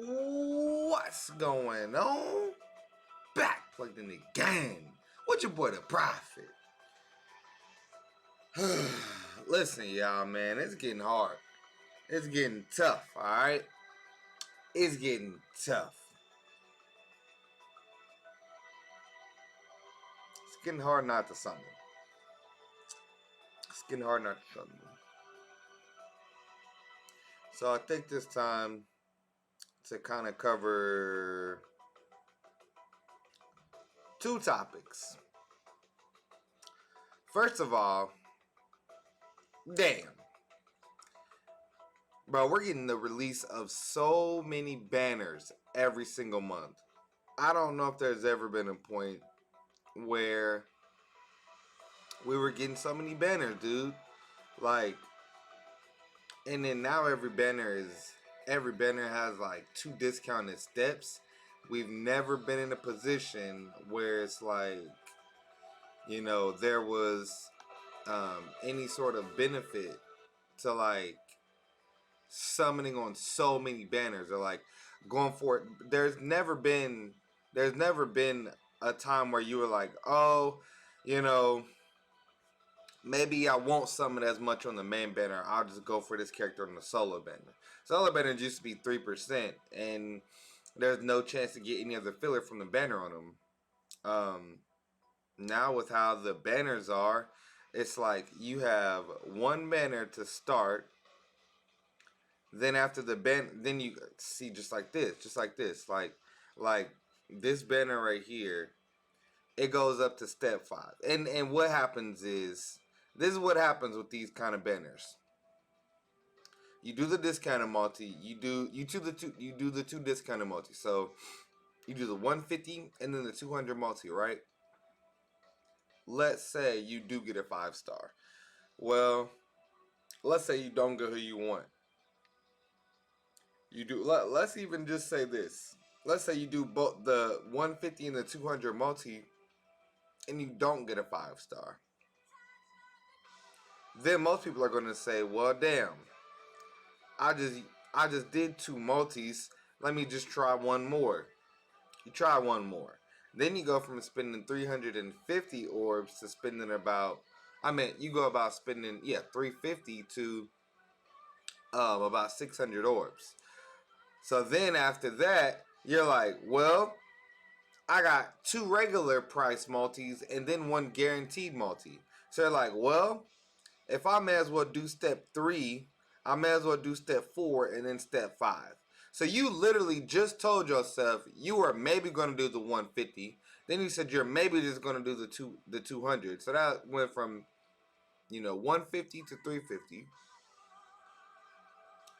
What's going on? Back plugged in the game. With your boy the Prophet. Listen, y'all, man, it's getting hard. It's getting tough, alright? It's getting tough. It's getting hard not to summon. It's getting hard not to summon. So I think this time to kind of cover two topics. First of all, damn. Bro, we're getting the release of so many banners every single month. I don't know if there's ever been a point where we were getting so many banners, dude. Like, and then now every banner has like 2 discounted steps. We've never been in a position where it's like, you know, there was any sort of benefit to like summoning on so many banners or like going for it. There's never been a time where you were like, oh, you know, maybe I won't summon as much on the main banner. I'll just go for this character on the solo banner. Solo banner used to be 3%, and there's no chance to get any other filler from the banner on them. Now with how the banners are, it's like you have one banner to start. Then after the then you see just like this, like this banner right here. It goes up to step 5, and what happens is this is what happens with these kind of banners. You do the discounted multi. You do the two discounted multi. So you do the 150 and then the 200 multi, right? Let's say you do get a 5-star. Well, let's say you don't get who you want. You do. Let's even just say this. Let's say you do both the 150 and the 200 multi, and you don't get a 5-star. Then most people are going to say, "Well, damn, I just did 2 multis. Let me just try one more." You try one more. Then you go from spending 350 orbs to spending about. You go about spending 350 to about 600 orbs. So then after that, you're like, well, I got 2 regular price multis and then 1 guaranteed multi. So you're like, well, if I may as well do step 3, I may as well do step 4 and then step 5. So you literally just told yourself you were maybe going to do the 150. Then you said you're maybe just going to do the 200. So that went from 150 to 350.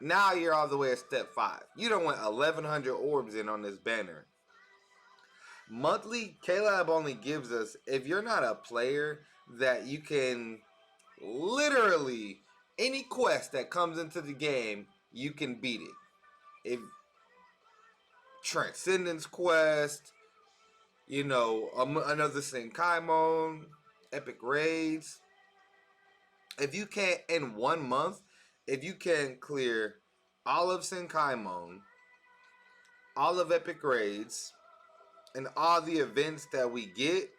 Now you're all the way at step 5. You don't want 1,100 orbs in on this banner. Monthly, K-Lab only gives us, if you're not a player that you can literally, any quest that comes into the game, you can beat it. If Transcendence quest, another Senkaimon, epic raids. If you can't, in 1 month, if you can clear all of Senkaimon, all of epic raids, and all the events that we get,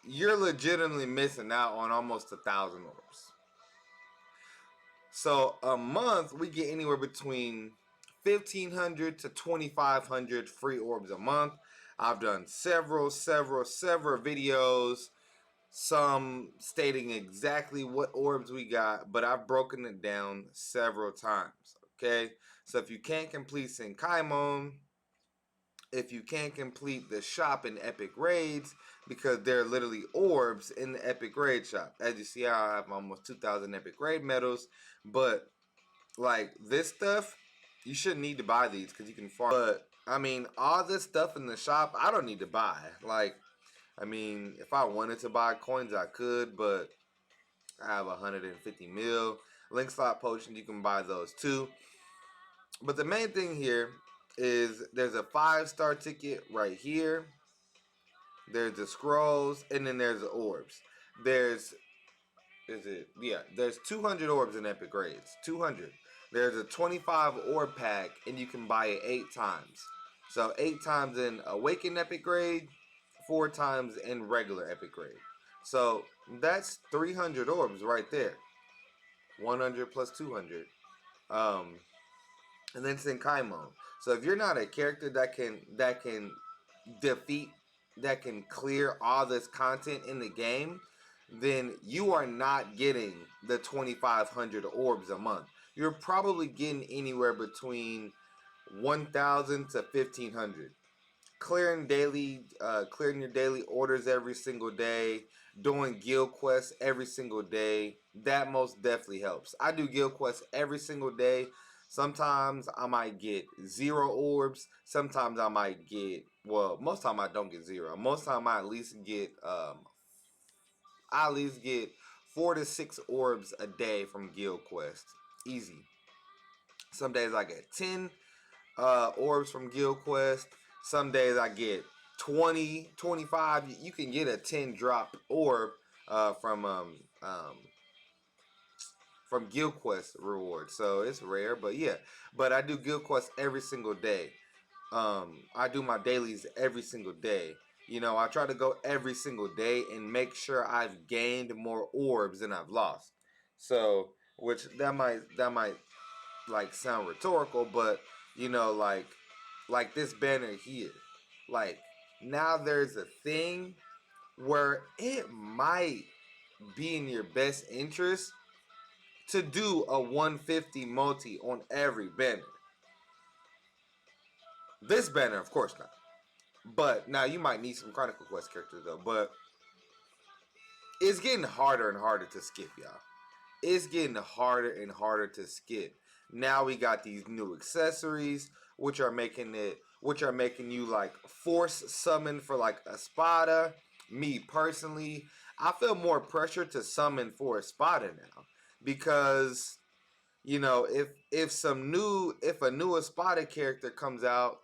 you're legitimately missing out on almost 1,000 orbs. So a month, we get anywhere between 1,500 to 2,500 free orbs a month. I've done several videos, some stating exactly what orbs we got, but I've broken it down several times, okay? So if you can't complete Senkaimon, if you can't complete the shop in Epic Raids, because there are literally orbs in the Epic Raid shop. As you see, I have almost 2,000 Epic Raid medals, but like this stuff, you shouldn't need to buy these because you can farm. But all this stuff in the shop, I don't need to buy. Like, if I wanted to buy coins, I could, but I have 150 mil. Link slot potions, you can buy those too. But the main thing here is there's a 5-star ticket right here. There's the scrolls, and then there's the orbs. There's 200 orbs in epic raids. 200. There's a 25 orb pack, and you can buy it 8 times. So 8 times in Awakened Epic Grade, 4 times in regular Epic Grade. So that's 300 orbs right there. 100 plus 200. Um, and then it's in Kai mode. So if you're not a character that can defeat, that can clear all this content in the game, then you are not getting the 2,500 orbs a month. You're probably getting anywhere between 1,000 to 1,500. Clearing your daily orders every single day, doing guild quests every single day. That most definitely helps. I do guild quests every single day. Sometimes I might get 0 orbs. Sometimes I might get, well, most time I don't get 0. Most time I at least get 4 to 6 orbs a day from guild quests. Easy. Some days I get 10 orbs from guild quest. Some days I get 20, 25. You can get a 10 drop orb uh, from um, um, from guild quest rewards. So it's rare, but yeah. But I do guild quests every single day. I do my dailies every single day. You know, I try to go every single day and make sure I've gained more orbs than I've lost. So, which that might like sound rhetorical, but you know, like this banner here, like now there's a thing where it might be in your best interest to do a 150 multi on every banner. This banner, of course not. But now you might need some Chronicle Quest characters though. But it's getting harder and harder to skip, y'all. It's getting harder and harder to skip. Now we got these new accessories, which are making you like force summon for like a Spada. Me personally, I feel more pressure to summon for a Spada now because you know if a new Espada character comes out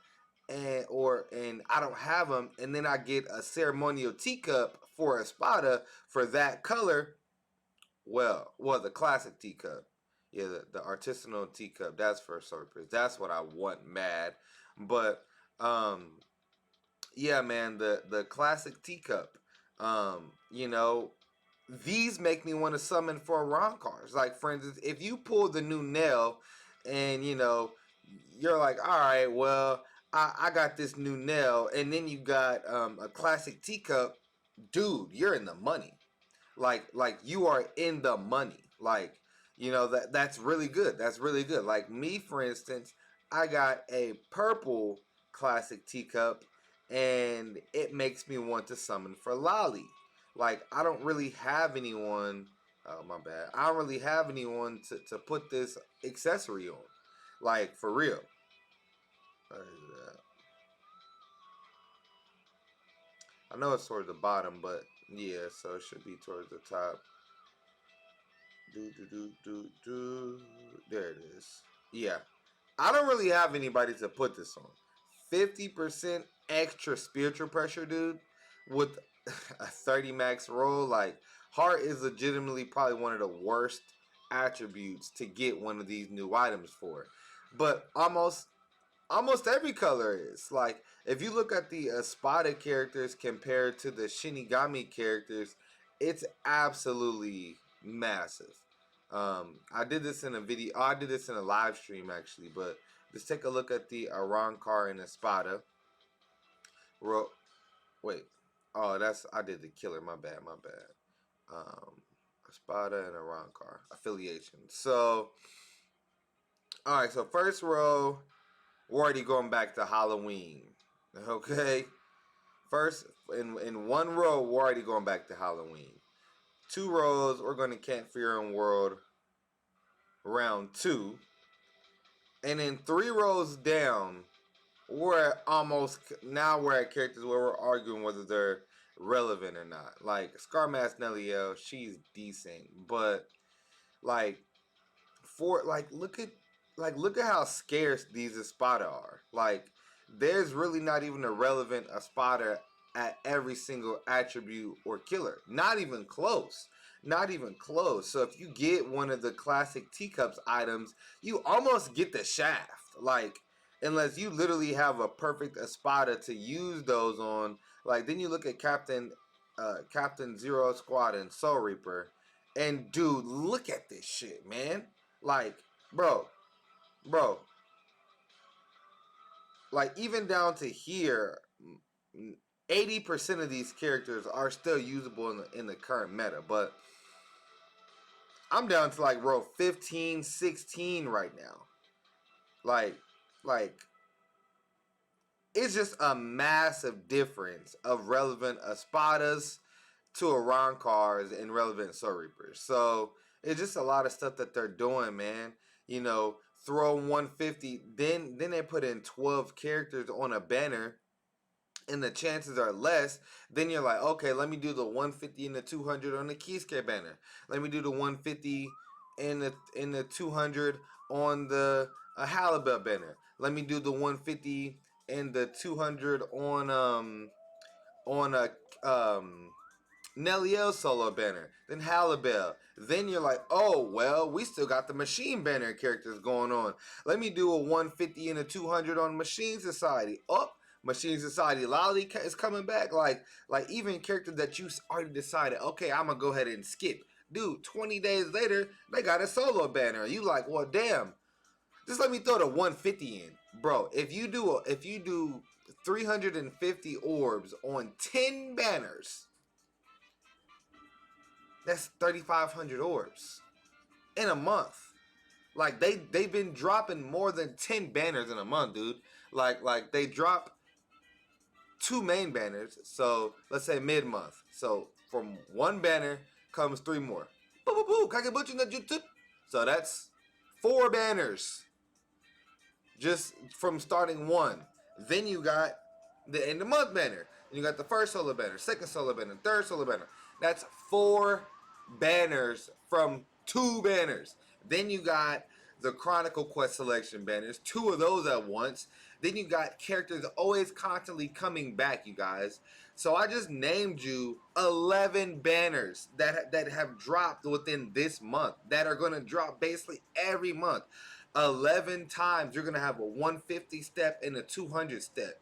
and I don't have them, and then I get a ceremonial teacup for a Espada for that color. Well, the classic teacup, yeah, the artisanal teacup. That's for Sorpers. That's what I want, mad. But yeah, man, the classic teacup. You know, these make me want to summon for Ron cards. Like for instance, if you pull the new nail, and you know, you're like, all right, well, I got this new nail, and then you got a classic teacup, dude, you're in the money. Like you are in the money. Like you know that's really good. That's really good. Like me, for instance, I got a purple classic teacup, and it makes me want to summon for Lolly. Like I don't really have anyone. Oh my bad. I don't really have anyone to put this accessory on. Like for real. I know it's towards the bottom, but yeah, so it should be towards the top. Do. There it is. Yeah. I don't really have anybody to put this on. 50% extra spiritual pressure, dude, with a 30 max roll. Like, heart is legitimately probably one of the worst attributes to get one of these new items for. But almost every color is. Like, if you look at the Espada characters compared to the Shinigami characters, it's absolutely massive. I did this in a video. I did this in a live stream actually, but just take a look at the Arankar and Espada. Wait. Oh, I did the killer. My bad. My bad. Espada and Arankar affiliation. So, all right. So first row, we're already going back to Halloween. Okay. First, in one row, we're already going back to Halloween. 2 rows, we're going to Camp Fear and World round 2. And then 3 rows down, we're at characters where we're arguing whether they're relevant or not. Like Scarmask Neliel, she's decent, but like look at how scarce these Espada are. Like there's really not even a relevant Espada at every single attribute or killer. Not even close. Not even close. So if you get one of the classic teacups items, you almost get the shaft. Like, unless you literally have a perfect espada to use those on. Like, then you look at Captain Zero Squad and Soul Reaper, and dude, look at this shit, man. Like, bro, bro, like even down to here, 80% of these characters are still usable in the current meta, but I'm down to like row 15, 16 right now. Like, like it's just a massive difference of relevant espadas to Arancars and relevant Soul Reapers. So it's just a lot of stuff that they're doing, man. You know, throw 150, then they put in 12 characters on a banner and the chances are less, then you're like, okay, let me do the 150 and the 200 on the Keyskare banner. Let me do the 150 and the 200 on the Halibut banner. Let me do the 150 and the 200 on a Neliel solo banner, then Halibel. Then you're like, oh, well, we still got the Machine banner characters going on. Let me do a 150 and a 200 on Machine Society. Oh, Machine Society Lolly is coming back. Like even characters that you already decided, okay, I'm going to go ahead and skip. Dude, 20 days later, they got a solo banner. You like, well, damn. Just let me throw the 150 in. Bro, if you do 350 orbs on 10 banners, that's 3,500 orbs in a month. Like they've been dropping more than 10 banners in a month, dude. Like they drop 2 main banners. So let's say mid month. So from 1 banner comes 3 more. Boo boo boo. So that's 4 banners just from starting 1. Then you got the end of month banner. You got the first solo banner, second solo banner, third solo banner. That's 4 banners from 2 banners. Then you got the Chronicle Quest selection banners, 2 of those at once. Then you got characters always constantly coming back, you guys. So I just named you 11 banners that have dropped within this month, that are going to drop basically every month. 11 times you're going to have a 150 step and a 200 step.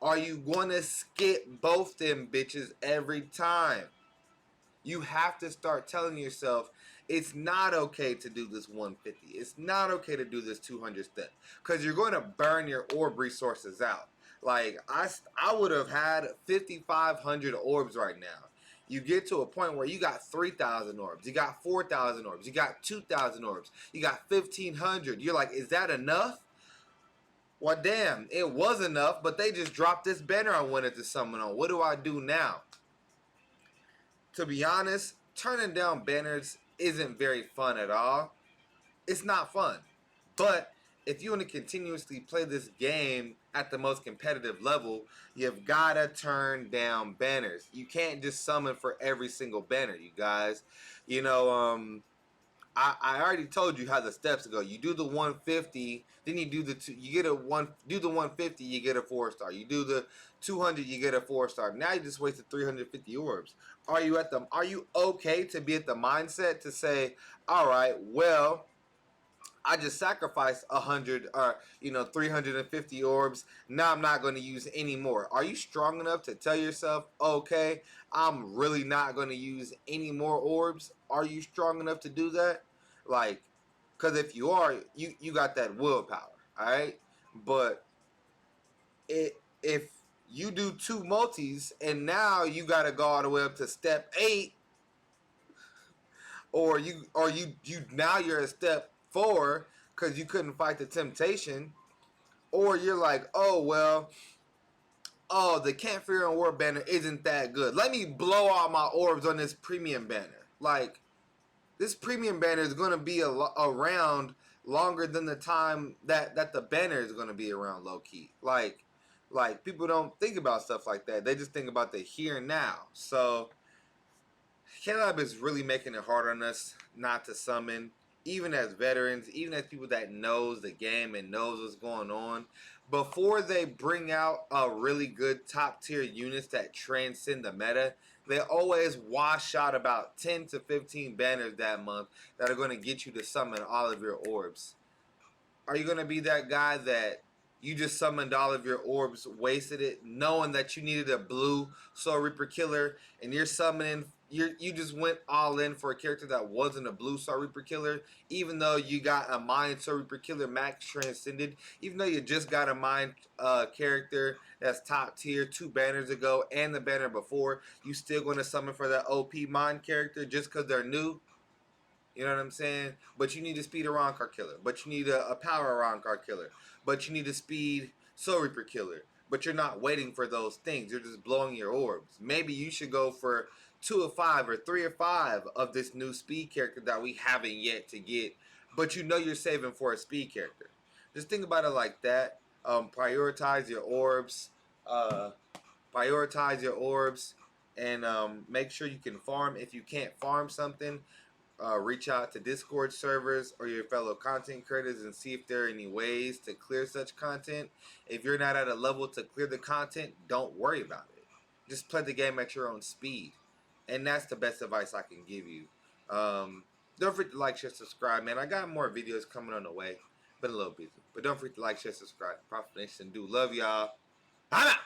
Are you going to skip both them bitches every time? You have to start telling yourself it's not okay to do this 150. It's not okay to do this 200 step, because you're going to burn your orb resources out. Like I would have had 5,500 orbs right now. You get to a point where you got 3,000 orbs, you got 4,000 orbs, you got 2,000 orbs, you got 1,500. You're like, is that enough? Well, damn, it was enough, but they just dropped this banner I wanted to summon on. What do I do now? To be honest, turning down banners isn't very fun at all. It's not fun. But if you want to continuously play this game at the most competitive level, you've got to turn down banners. You can't just summon for every single banner, you guys. You know, I already told you how the steps go. You do the 150, then you do the you get a do the 150, you get a 4-star. You do the 200, you get a 4-star. Now you just wasted 350 orbs. Are you okay to be at the mindset to say, all right, well, I just sacrificed 100 or 350 orbs. Now I'm not going to use any more. Are you strong enough to tell yourself, okay, I'm really not going to use any more orbs? Are you strong enough to do that? Like, because if you are, you got that willpower, all right? But if you do 2 multis and now you got to go all the way up to step 8, or you now you're at step 4 because you couldn't fight the temptation, or you're like, oh well, oh, the Campfire and War banner isn't that good, let me blow all my orbs on this premium banner. Like, this premium banner is going to be around longer than the time that the banner is going to be around, low key. Like people don't think about stuff like that. They just think about the here and now. So Caleb is really making it hard on us not to summon, even as veterans, even as people that knows the game and knows what's going on. Before they bring out a really good top tier units that transcend the meta, they always wash out about 10 to 15 banners that month that are going to get you to summon all of your orbs. Are you going to be that guy that you just summoned all of your orbs, wasted it, knowing that you needed a blue Soul Reaper killer, and you're summoning, you just went all in for a character that wasn't a blue Soul Reaper killer, even though you got a Mind Soul Reaper killer max transcended, even though you just got a Mind character that's top tier 2 banners ago and the banner before, you still going to summon for that OP Mind character just because they're new? You know what I'm saying? But you need a speed Aron card killer. But you need a power Aron card killer. But you need a speed Soul Reaper killer. But you're not waiting for those things. You're just blowing your orbs. Maybe you should go for 2 of 5 or 3 of 5 of this new speed character that we haven't yet to get. But you know you're saving for a speed character. Just think about it like that. Prioritize your orbs. Prioritize your orbs. And make sure you can farm. If you can't farm something, reach out to Discord servers or your fellow content creators and see if there are any ways to clear such content. If you're not at a level to clear the content, don't worry about it. Just play the game at your own speed. And that's the best advice I can give you. Don't forget to like, share, subscribe, man. I got more videos coming on the way. Been a little busy. But don't forget to like, share, subscribe. Prophet Nation do love y'all. I'm out.